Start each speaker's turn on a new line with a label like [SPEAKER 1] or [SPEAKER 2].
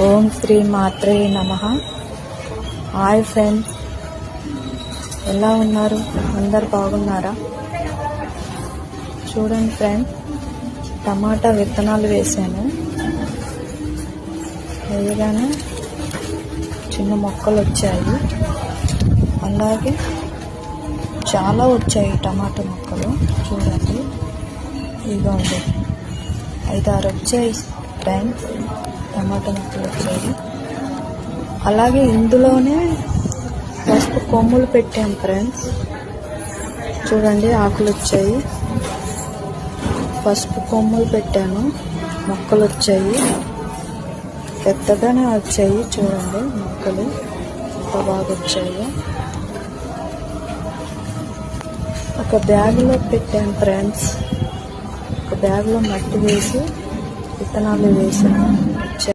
[SPEAKER 1] ఓం శ్రీ మాత్రే నమః. Hi friends, ఎలా ఉన్నారు? అందరు బాగున్నారా? చూడండి ఫ్రెండ్స్, టమాటా విత్తనాలు వేసాను. వేయగానే చిన్న మొక్కలు వచ్చాయి. అలాగే చాలా వచ్చాయి టమాటా మొక్కలు. చూడండి, ఇదిగోండి 5-6 వచ్చాయి ఫ్రెండ్స్, టమాటా మొక్కలు వచ్చాయి. అలాగే ఇందులోనే పసుపు కొమ్ములు పెట్టాం ఫ్రెండ్స్. చూడండి, ఆకులు వచ్చాయి. పసుపు కొమ్ములు పెట్టాను, మొక్కలు వచ్చాయి. పెద్దగానే వచ్చాయి. చూడండి, మొక్కలు ఎంత బాగా వచ్చాయి. ఒక బ్యాగులో పెట్టాను ఫ్రెండ్స్. ఒక బ్యాగులో మట్టి వేసి విత్తనాలు వేసాను.